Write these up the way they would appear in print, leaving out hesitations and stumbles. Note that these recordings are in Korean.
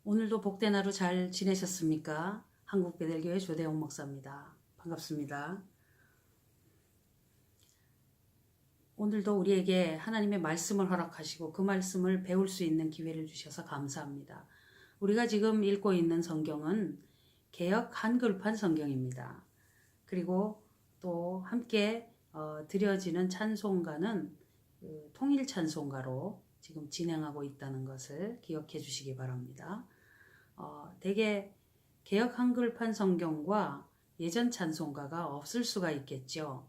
오늘도 복된 하루 잘 지내셨습니까? 한국베델교회 조대용 목사입니다. 반갑습니다. 오늘도 우리에게 하나님의 말씀을 허락하시고 그 말씀을 배울 수 있는 기회를 주셔서 감사합니다. 우리가 지금 읽고 있는 성경은 개역 한글판 성경입니다. 그리고 또 함께 드려지는 찬송가는 통일 찬송가로 지금 진행하고 있다는 것을 기억해 주시기 바랍니다. 대개 개역 한글판 성경과 예전 찬송가가 없을 수가 있겠죠.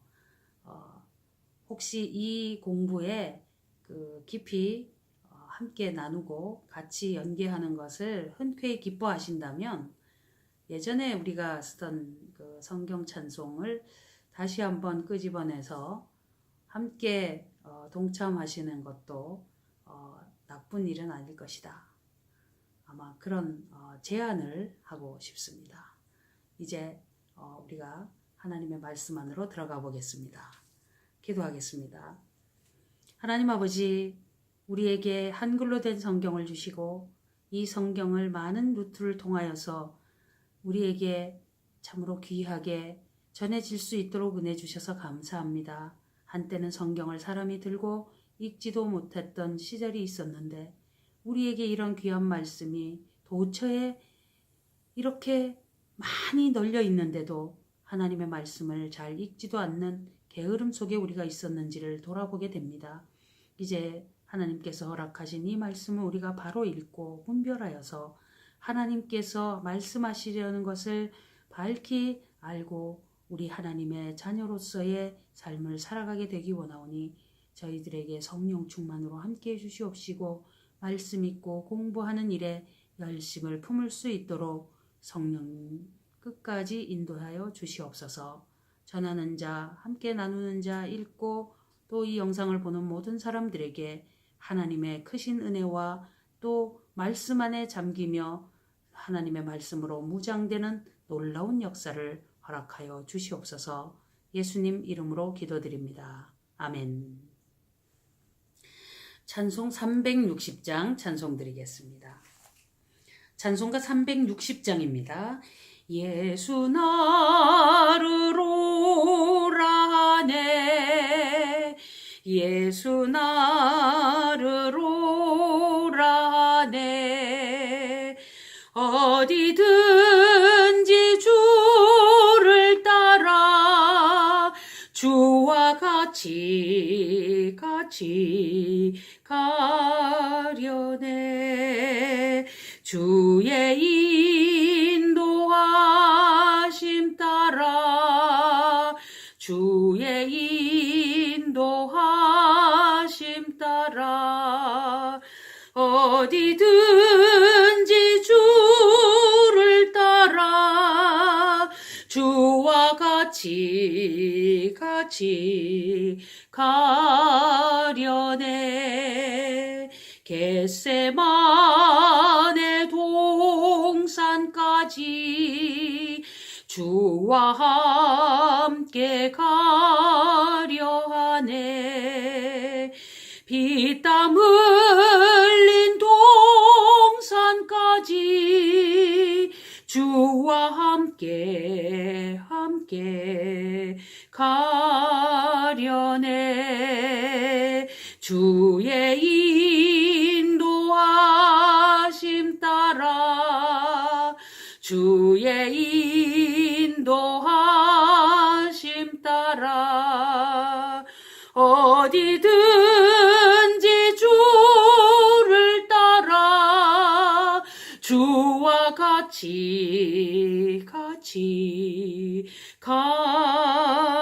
혹시 이 공부에 깊이 함께 나누고 같이 연계하는 것을 흔쾌히 기뻐하신다면 예전에 우리가 쓰던 그 성경 찬송을 다시 한번 끄집어내서 함께 동참하시는 것도 나쁜 일은 아닐 것이다. 아마 그런 제안을 하고 싶습니다. 이제 우리가 하나님의 말씀 안으로 들어가 보겠습니다. 기도하겠습니다. 하나님 아버지, 우리에게 한글로 된 성경을 주시고 이 성경을 많은 루트를 통하여서 우리에게 참으로 귀하게 전해질 수 있도록 은혜 주셔서 감사합니다. 한때는 성경을 사람이 들고 읽지도 못했던 시절이 있었는데 우리에게 이런 귀한 말씀이 도처에 이렇게 많이 널려 있는데도 하나님의 말씀을 잘 읽지도 않는 게으름 속에 우리가 있었는지를 돌아보게 됩니다. 이제 하나님께서 허락하신 이 말씀을 우리가 바로 읽고 분별하여서 하나님께서 말씀하시려는 것을 밝히 알고 우리 하나님의 자녀로서의 삶을 살아가게 되기 원하오니 저희들에게 성령 충만으로 함께해 주시옵시고 말씀 읽고 공부하는 일에 열심을 품을 수 있도록 성령 끝까지 인도하여 주시옵소서. 전하는 자, 함께 나누는 자, 읽고 또 이 영상을 보는 모든 사람들에게 하나님의 크신 은혜와 또 말씀 안에 잠기며 하나님의 말씀으로 무장되는 놀라운 역사를 허락하여 주시옵소서. 예수님 이름으로 기도드립니다. 아멘. 찬송 360장 찬송 드리겠습니다. 찬송가 360장입니다. 예수 나를 오라네 예수 나를 오라네 어디든지 주를 따라 주와 같이 가려네 주의 인도하심 따라 주의 인도하심 따라 어디든지 주를 따라 주와 같이 가려네 겟세마네 동산까지 주와 함께 가려하네 피땀 흘린 동산까지 주와 함께 가려네 주의 인도하심 따라 주의 인도하심 따라 어디든지 주를 따라 주와 같이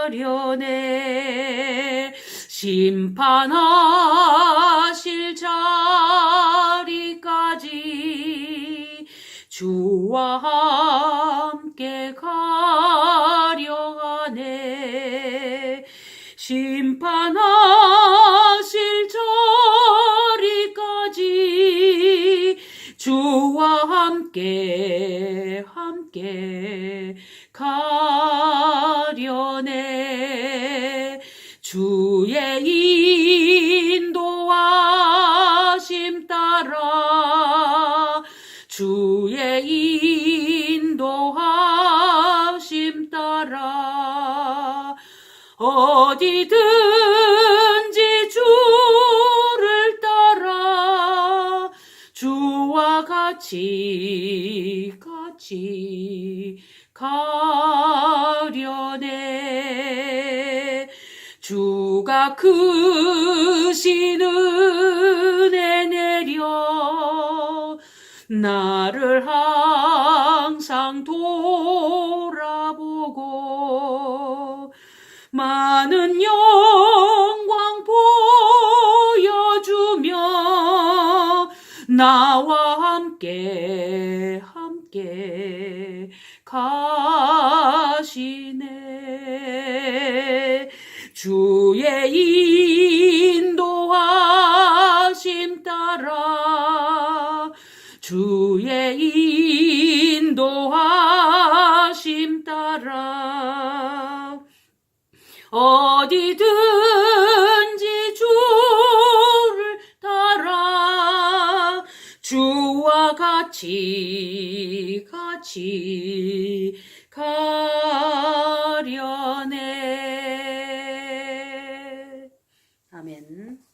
가려네 심판하실 자리까지 주와 함께 가려하네 심판하실 자리까지 주와 함께 가려네 주의 인도하심 따라 주의 인도하심 따라 어디든지 주를 따라 주와 같이 가려네. 주가 크신 은혜 내려 나를 항상 돌아보고 많은 영광 보여주며 나와 함께 가시네. 주의 인도하심 따라 주의 인도하심 따라 어디든지 주를 따라 주와 같이 가려네. 아멘.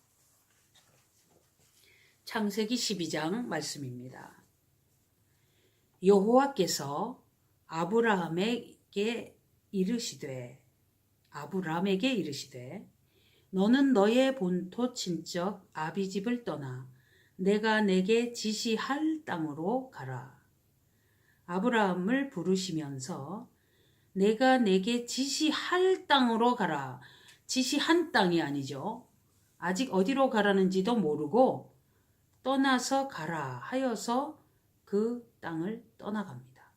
창세기 12장 말씀입니다. 여호와께서 아브라함에게 이르시되 너는 너의 본토 친척 아비집을 떠나 내가 내게 지시할 땅으로 가라. 아브라함을 부르시면서 내가 내게 지시할 땅으로 가라. 지시한 땅이 아니죠. 아직 어디로 가라는지도 모르고 떠나서 가라 하여서 그 땅을 떠나갑니다.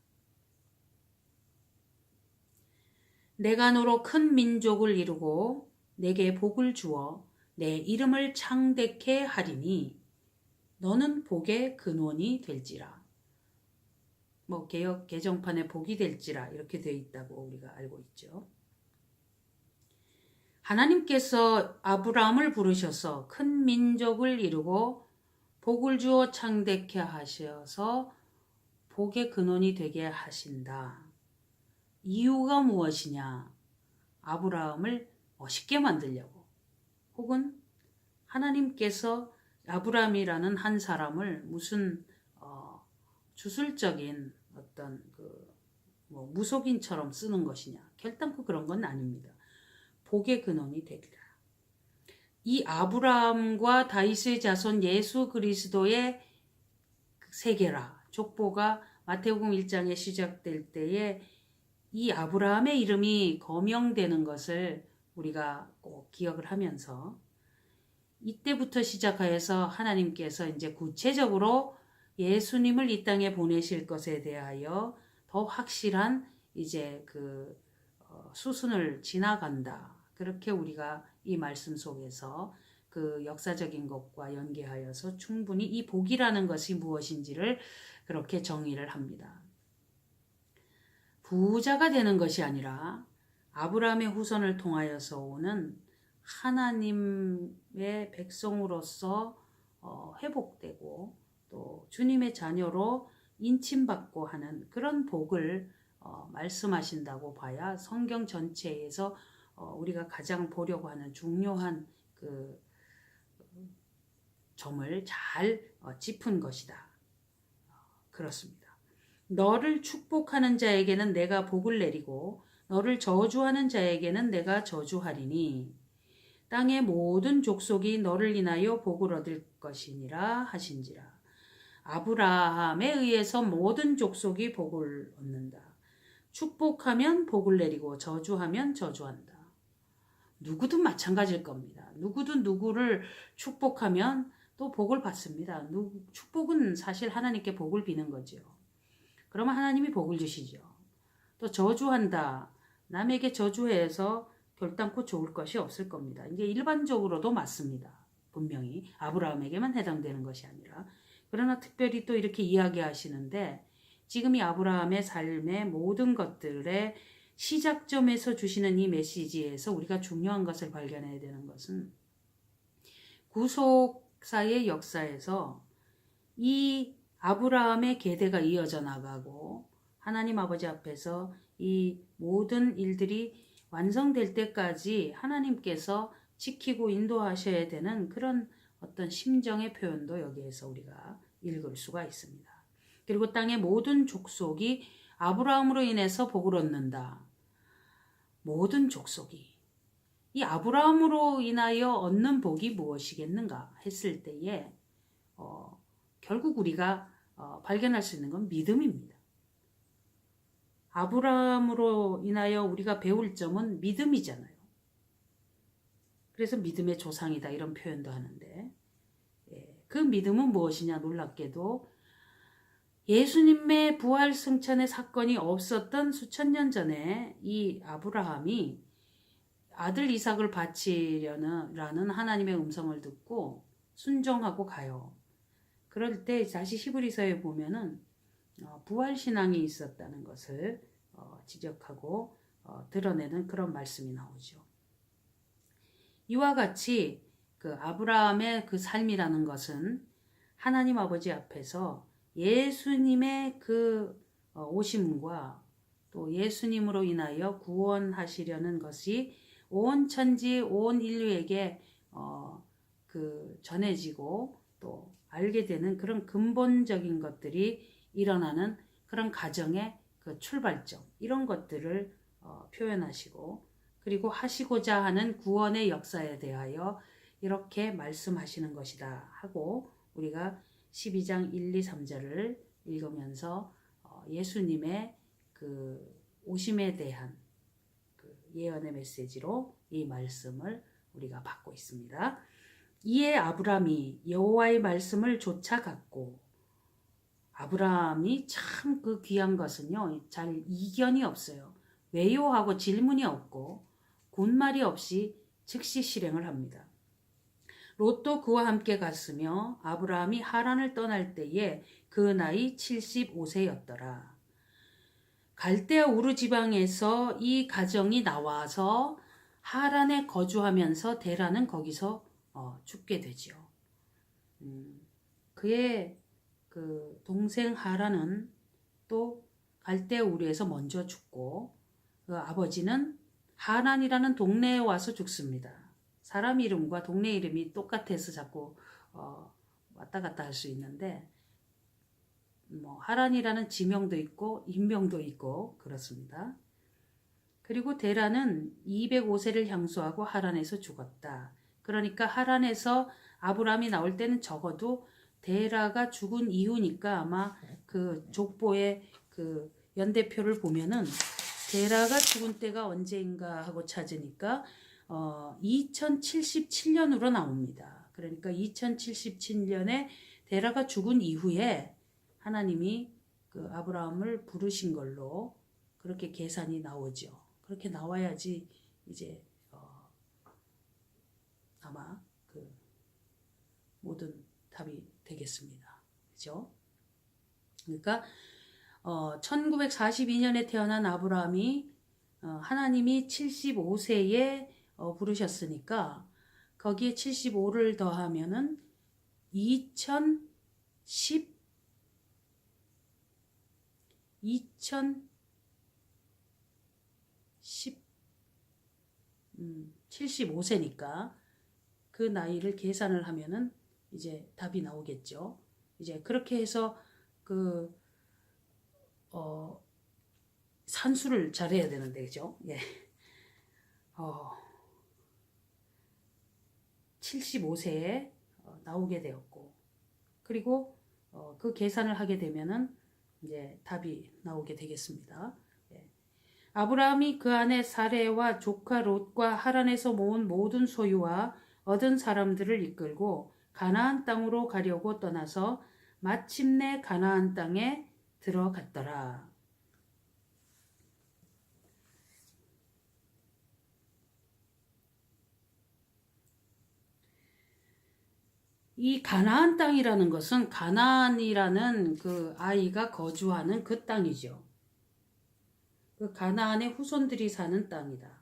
내가 너로 큰 민족을 이루고 내게 복을 주어 내 이름을 창대케 하리니 너는 복의 근원이 될지라. 개역 개정판에 복이 될지라 이렇게 되어 있다고 우리가 알고 있죠. 하나님께서 아브라함을 부르셔서 큰 민족을 이루고 복을 주어 창대케 하셔서 복의 근원이 되게 하신다. 이유가 무엇이냐? 아브라함을 멋있게 만들려고, 혹은 하나님께서 아브라함이라는 한 사람을 무슨 주술적인 어떤 무속인처럼 쓰는 것이냐? 결단코 그런 건 아닙니다. 복의 근원이 되리라. 이 아브라함과 다윗의 자손 예수 그리스도의 세계라, 족보가 마태복음 1장에 시작될 때에 이 아브라함의 이름이 거명되는 것을 우리가 꼭 기억을 하면서 이때부터 시작하여서 하나님께서 이제 구체적으로 예수님을 이 땅에 보내실 것에 대하여 더 확실한 이제 수순을 지나간다. 그렇게 우리가 이 말씀 속에서 그 역사적인 것과 연계하여서 충분히 이 복이라는 것이 무엇인지를 그렇게 정의를 합니다. 부자가 되는 것이 아니라 아브라함의 후손을 통하여서 오는 하나님의 백성으로서 회복되고 또 주님의 자녀로 인침받고 하는 그런 복을 말씀하신다고 봐야 성경 전체에서 우리가 가장 보려고 하는 중요한 그 점을 잘 짚은 것이다. 그렇습니다. 너를 축복하는 자에게는 내가 복을 내리고 너를 저주하는 자에게는 내가 저주하리니 땅의 모든 족속이 너를 인하여 복을 얻을 것이니라 하신지라. 아브라함에 의해서 모든 족속이 복을 얻는다. 축복하면 복을 내리고 저주하면 저주한다. 누구든 마찬가지일 겁니다. 누구든 누구를 축복하면 또 복을 받습니다. 축복은 사실 하나님께 복을 비는 거죠. 그러면 하나님이 복을 주시죠. 또 저주한다. 남에게 저주해서 결단코 좋을 것이 없을 겁니다. 이게 일반적으로도 맞습니다. 분명히 아브라함에게만 해당되는 것이 아니라. 그러나 특별히 또 이렇게 이야기하시는데 지금 이 아브라함의 삶의 모든 것들의 시작점에서 주시는 이 메시지에서 우리가 중요한 것을 발견해야 되는 것은 구속사의 역사에서 이 아브라함의 계대가 이어져 나가고 하나님 아버지 앞에서 이 모든 일들이 완성될 때까지 하나님께서 지키고 인도하셔야 되는 그런 어떤 심정의 표현도 여기에서 우리가 읽을 수가 있습니다. 그리고 땅의 모든 족속이 아브라함으로 인해서 복을 얻는다. 모든 족속이 이 아브라함으로 인하여 얻는 복이 무엇이겠는가 했을 때에 결국 우리가 발견할 수 있는 건 믿음입니다. 아브라함으로 인하여 우리가 배울 점은 믿음이잖아요. 그래서 믿음의 조상이다 이런 표현도 하는데 그 믿음은 무엇이냐 놀랍게도 예수님의 부활 승천의 사건이 없었던 수천 년 전에 이 아브라함이 아들 이삭을 바치려는 하나님의 음성을 듣고 순종하고 가요. 그럴 때 다시 히브리서에 보면은 부활신앙이 있었다는 것을 지적하고 드러내는 그런 말씀이 나오죠. 이와 같이 그 아브라함의 그 삶이라는 것은 하나님 아버지 앞에서 예수님의 그 오심과 또 예수님으로 인하여 구원하시려는 것이 온 천지 온 인류에게 그 전해지고 또 알게 되는 그런 근본적인 것들이 일어나는 그런 가정의 그 출발점 이런 것들을 표현하시고 그리고 하시고자 하는 구원의 역사에 대하여 이렇게 말씀하시는 것이다 하고 우리가 12장 1, 2, 3절을 읽으면서 예수님의 그 오심에 대한 그 예언의 메시지로 이 말씀을 우리가 받고 있습니다. 이에 아브라함이 여호와의 말씀을 쫓아갔고 아브라함이 참 그 귀한 것은요. 잘 이견이 없어요. 왜요? 하고 질문이 없고 군말이 없이 즉시 실행을 합니다. 롯도 그와 함께 갔으며 아브라함이 하란을 떠날 때에 그 나이 75세였더라. 갈대아 우르 지방에서 이 가정이 나와서 하란에 거주하면서 데라는 거기서 죽게 되죠. 그의 그 동생 하란은 또 갈대아 우르에서 먼저 죽고 그 아버지는 하란이라는 동네에 와서 죽습니다. 사람 이름과 동네 이름이 똑같아서 자꾸 왔다 갔다 할 수 있는데 뭐 하란이라는 지명도 있고 인명도 있고 그렇습니다. 그리고 데라는 205세를 향수하고 하란에서 죽었다. 그러니까 하란에서 아브라함이 나올 때는 적어도 데라가 죽은 이후니까 아마 그 족보의 그 연대표를 보면은 데라가 죽은 때가 언제인가 하고 찾으니까 2077년으로 나옵니다. 그러니까 2077년에 데라가 죽은 이후에 하나님이 그 아브라함을 부르신 걸로 그렇게 계산이 나오죠. 그렇게 나와야지 이제 아마 그 모든 답이 되겠습니다. 그죠? 그러니까 1942년에 태어난 아브라함이 하나님이 75세에 부르셨으니까 거기에 75를 더하면은 75세니까 그 나이를 계산을 하면은 이제 답이 나오겠죠. 이제 그렇게 해서 그 산수를 잘해야 되는데 그죠? 예. 75세에 나오게 되었고 그리고 그 계산을 하게 되면은 이제 답이 나오게 되겠습니다. 예. 아브라함이 그 아내 사레와 조카 롯과 하란에서 모은 모든 소유와 얻은 사람들을 이끌고 가나안 땅으로 가려고 떠나서 마침내 가나안 땅에 들어갔더라. 이 가나안 땅이라는 것은 가나안이라는 그 아이가 거주하는 그 땅이죠. 그 가나안의 후손들이 사는 땅이다.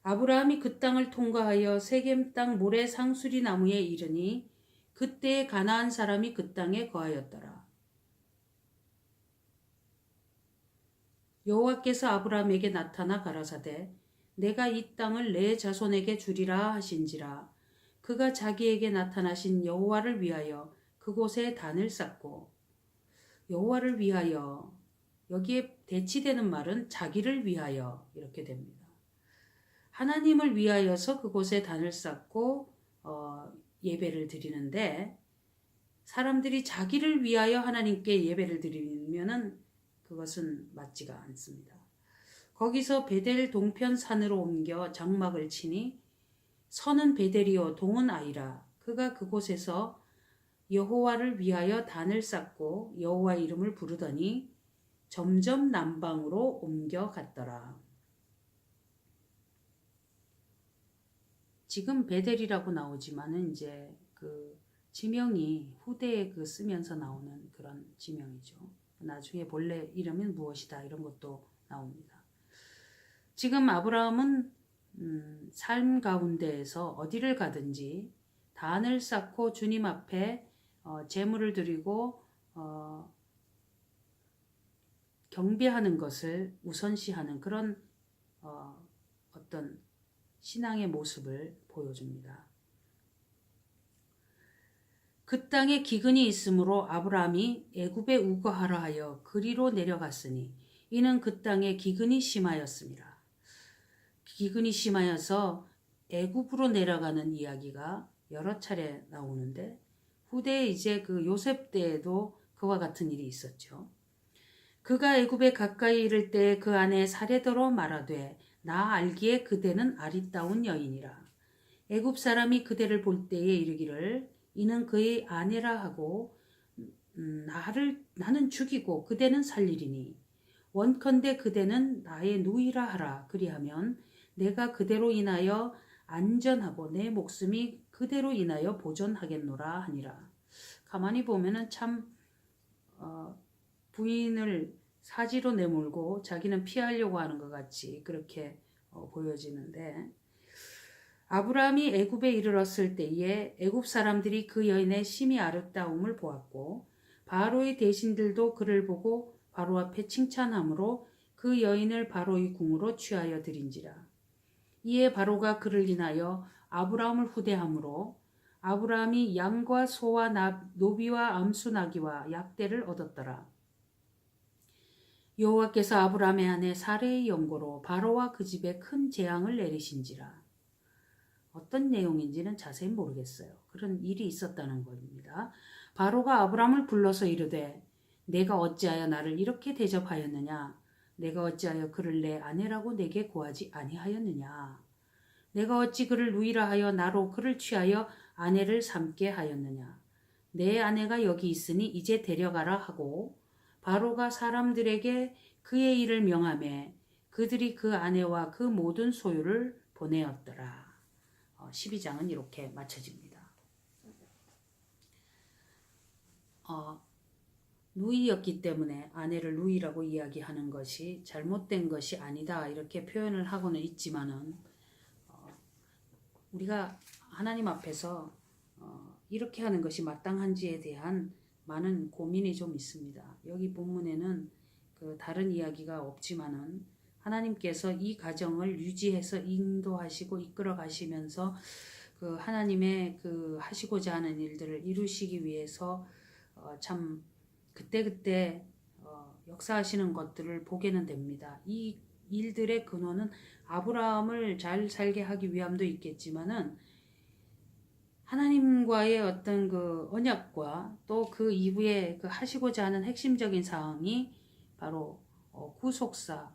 아브라함이 그 땅을 통과하여 세겜 땅 모래 상수리 나무에 이르니 그때 가나안 사람이 그 땅에 거하였더라. 여호와께서 아브라함에게 나타나 가라사대 내가 이 땅을 내 자손에게 주리라 하신지라. 그가 자기에게 나타나신 여호와를 위하여 그곳에 단을 쌓고, 여호와를 위하여, 여기에 대치되는 말은 자기를 위하여 이렇게 됩니다. 하나님을 위하여서 그곳에 단을 쌓고 예배를 드리는데, 사람들이 자기를 위하여 하나님께 예배를 드리면은 그것은 맞지가 않습니다. 거기서 베델 동편 산으로 옮겨 장막을 치니 서는 베델이요 동은 아이라. 그가 그곳에서 여호와를 위하여 단을 쌓고 여호와 이름을 부르더니 점점 남방으로 옮겨갔더라. 지금 베델이라고 나오지만은 이제 그 지명이 후대에 그 쓰면서 나오는 그런 지명이죠. 나중에 본래 이름은 무엇이다 이런 것도 나옵니다. 지금 아브라함은 삶 가운데에서 어디를 가든지 단을 쌓고 주님 앞에 제물을 드리고 경배하는 것을 우선시하는 그런 어떤 신앙의 모습을 보여줍니다. 그 땅에 기근이 있으므로 아브라함이 애굽에 우거하라 하여 그리로 내려갔으니 이는 그 땅에 기근이 심하였습니다. 기근이 심하여서 애굽으로 내려가는 이야기가 여러 차례 나오는데 후대에 이제 그 요셉 때에도 그와 같은 일이 있었죠. 그가 애굽에 가까이 이를 때 그 아내 사레더로 말하되 나 알기에 그대는 아리따운 여인이라. 애굽 사람이 그대를 볼 때에 이르기를 이는 그의 아내라 하고 나는 죽이고 그대는 살리리니 원컨대 그대는 나의 누이라 하라. 그리하면 내가 그대로 인하여 안전하고 내 목숨이 그대로 인하여 보존하겠노라 하니라. 가만히 보면은 참 부인을 사지로 내몰고 자기는 피하려고 하는 것 같이 그렇게 보여지는데, 아브라함이 애굽에 이르렀을 때에 애굽 사람들이 그 여인의 심히 아름다움을 보았고 바로의 대신들도 그를 보고 바로 앞에 칭찬함으로 그 여인을 바로의 궁으로 취하여 드린지라. 이에 바로가 그를 인하여 아브라함을 후대함으로 아브라함이 양과 소와 노비와 암수 나귀와 약대를 얻었더라. 여호와께서 아브라함의 아내 사레의 연고로 바로와 그 집에 큰 재앙을 내리신지라. 어떤 내용인지는 자세히 모르겠어요. 그런 일이 있었다는 겁니다. 바로가 아브라함을 불러서 이르되 내가 어찌하여 나를 이렇게 대접하였느냐? 내가 어찌하여 그를 내 아내라고 내게 구하지 아니하였느냐? 내가 어찌 그를 누이라 하여 나로 그를 취하여 아내를 삼게 하였느냐? 내 아내가 여기 있으니 이제 데려가라 하고 바로가 사람들에게 그의 일을 명하매 그들이 그 아내와 그 모든 소유를 보내었더라. 12장은 이렇게 마쳐집니다. 누이였기 때문에 아내를 누이라고 이야기하는 것이 잘못된 것이 아니다 이렇게 표현을 하고는 있지만은 우리가 하나님 앞에서 이렇게 하는 것이 마땅한지에 대한 많은 고민이 좀 있습니다. 여기 본문에는 그 다른 이야기가 없지만은 하나님께서 이 가정을 유지해서 인도하시고 이끌어 가시면서 그 하나님의 그 하시고자 하는 일들을 이루시기 위해서 참 그때그때 역사하시는 것들을 보게는 됩니다. 이 일들의 근원은 아브라함을 잘 살게 하기 위함도 있겠지만은 하나님과의 어떤 그 언약과 또 그 이후에 그 하시고자 하는 핵심적인 사항이 바로 구속사,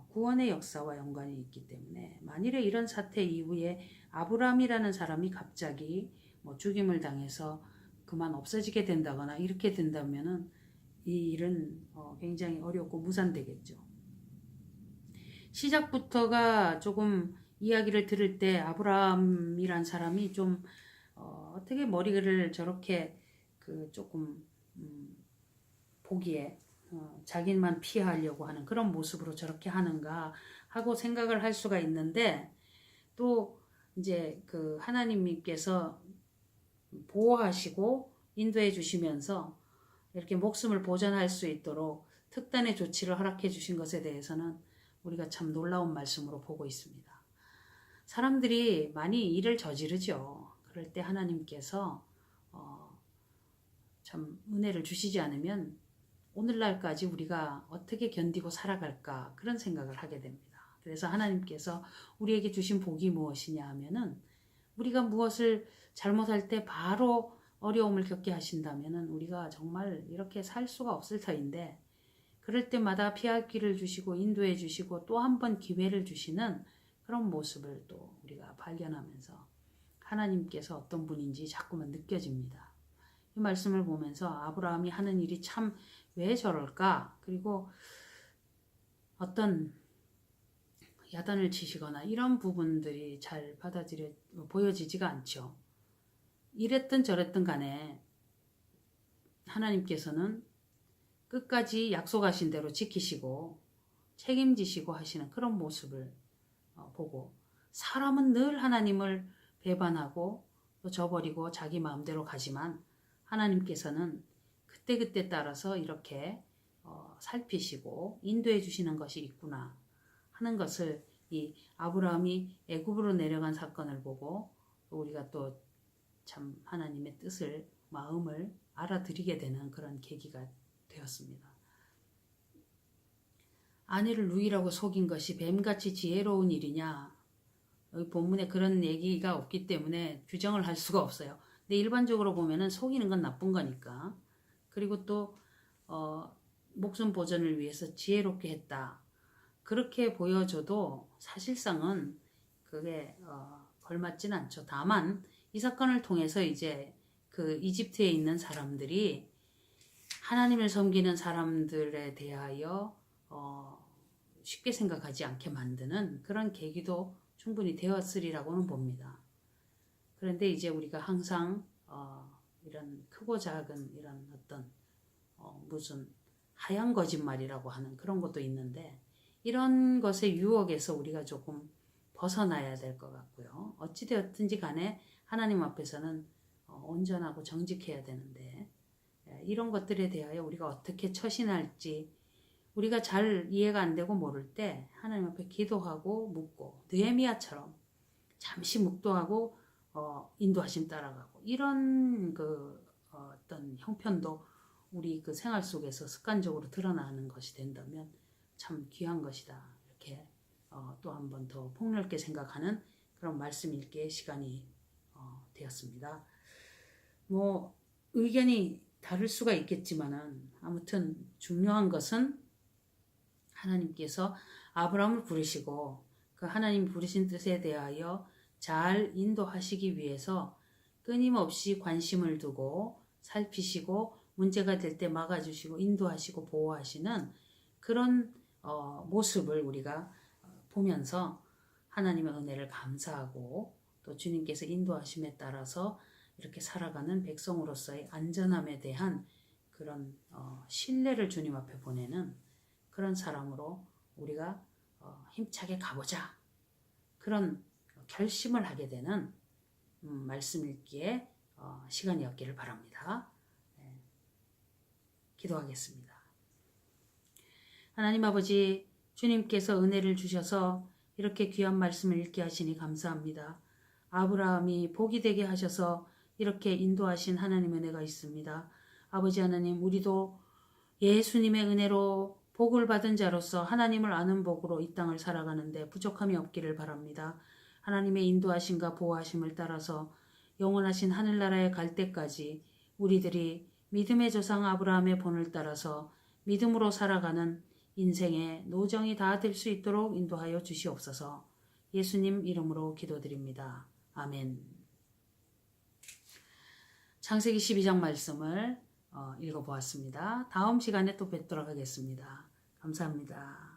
구원의 역사와 연관이 있기 때문에 만일에 이런 사태 이후에 아브라함이라는 사람이 갑자기 뭐 죽임을 당해서 그만 없어지게 된다거나 이렇게 된다면은 이 일은 굉장히 어렵고 무산되겠죠. 시작부터가 조금 이야기를 들을 때 아브라함이란 사람이 좀 어떻게 머리를 저렇게 그 조금 보기에 자기만 피하려고 하는 그런 모습으로 저렇게 하는가 하고 생각을 할 수가 있는데, 또 이제 그 하나님께서 보호하시고 인도해 주시면서 이렇게 목숨을 보존할 수 있도록 특단의 조치를 허락해 주신 것에 대해서는 우리가 참 놀라운 말씀으로 보고 있습니다. 사람들이 많이 일을 저지르죠. 그럴 때 하나님께서 참 은혜를 주시지 않으면 오늘날까지 우리가 어떻게 견디고 살아갈까 그런 생각을 하게 됩니다. 그래서 하나님께서 우리에게 주신 복이 무엇이냐 하면은 우리가 무엇을 잘못할 때 바로 어려움을 겪게 하신다면은 우리가 정말 이렇게 살 수가 없을 터인데, 그럴 때마다 피할 길을 주시고 인도해 주시고 또 한 번 기회를 주시는 그런 모습을 또 우리가 발견하면서 하나님께서 어떤 분인지 자꾸만 느껴집니다. 이 말씀을 보면서 아브라함이 하는 일이 참 왜 저럴까? 그리고 어떤 야단을 치시거나 이런 부분들이 잘 보여지지가 않죠. 이랬든 저랬든 간에 하나님께서는 끝까지 약속하신 대로 지키시고 책임지시고 하시는 그런 모습을 보고, 사람은 늘 하나님을 배반하고 또 저버리고 자기 마음대로 가지만 하나님께서는 그때그때 따라서 이렇게 살피시고 인도해 주시는 것이 있구나 하는 것을 이 아브라함이 애굽으로 내려간 사건을 보고 우리가 또 참 하나님의 뜻을, 마음을 알아들이게 되는 그런 계기가 되었습니다. 아내를 누이라고 속인 것이 뱀같이 지혜로운 일이냐? 여기 본문에 그런 얘기가 없기 때문에 규정을 할 수가 없어요. 근데 일반적으로 보면은 속이는 건 나쁜 거니까. 그리고 또 목숨 보전을 위해서 지혜롭게 했다. 그렇게 보여줘도 사실상은 그게 걸맞진 않죠. 다만 이 사건을 통해서 이제 그 이집트에 있는 사람들이 하나님을 섬기는 사람들에 대하여 쉽게 생각하지 않게 만드는 그런 계기도 충분히 되었으리라고는 봅니다. 그런데 이제 우리가 항상 이런 크고 작은 이런 어떤 무슨 하얀 거짓말이라고 하는 그런 것도 있는데, 이런 것의 유혹에서 우리가 조금 벗어나야 될 것 같고요. 어찌되었든지 간에 하나님 앞에서는 온전하고 정직해야 되는데, 이런 것들에 대하여 우리가 어떻게 처신할지 우리가 잘 이해가 안 되고 모를 때 하나님 앞에 기도하고 묻고, 느헤미야처럼 잠시 묵도하고 인도하심 따라가고, 이런 어떤 형편도 우리 그 생활 속에서 습관적으로 드러나는 것이 된다면 참 귀한 것이다. 이렇게 또 한 번 더 폭넓게 생각하는 그런 말씀 읽기의 시간이 되었습니다. 뭐 의견이 다를 수가 있겠지만은 아무튼 중요한 것은 하나님께서 아브라함을 부르시고 그 하나님 부르신 뜻에 대하여 잘 인도하시기 위해서 끊임없이 관심을 두고 살피시고 문제가 될 때 막아주시고 인도하시고 보호하시는 그런 모습을 우리가 보면서 하나님의 은혜를 감사하고 또 주님께서 인도하심에 따라서 이렇게 살아가는 백성으로서의 안전함에 대한 그런 신뢰를 주님 앞에 보내는 그런 사람으로 우리가 힘차게 가보자, 그런 결심을 하게 되는 말씀 읽기에 시간이었기를 바랍니다. 기도하겠습니다. 하나님 아버지, 주님께서 은혜를 주셔서 이렇게 귀한 말씀을 읽게 하시니 감사합니다. 아브라함이 복이 되게 하셔서 이렇게 인도하신 하나님의 은혜가 있습니다. 아버지 하나님, 우리도 예수님의 은혜로 복을 받은 자로서 하나님을 아는 복으로 이 땅을 살아가는데 부족함이 없기를 바랍니다. 하나님의 인도하심과 보호하심을 따라서 영원하신 하늘나라에 갈 때까지 우리들이 믿음의 조상 아브라함의 본을 따라서 믿음으로 살아가는 인생의 노정이 다 될 수 있도록 인도하여 주시옵소서. 예수님 이름으로 기도드립니다. 아멘. 창세기 12장 말씀을 읽어보았습니다. 다음 시간에 또 뵙도록 하겠습니다. 감사합니다.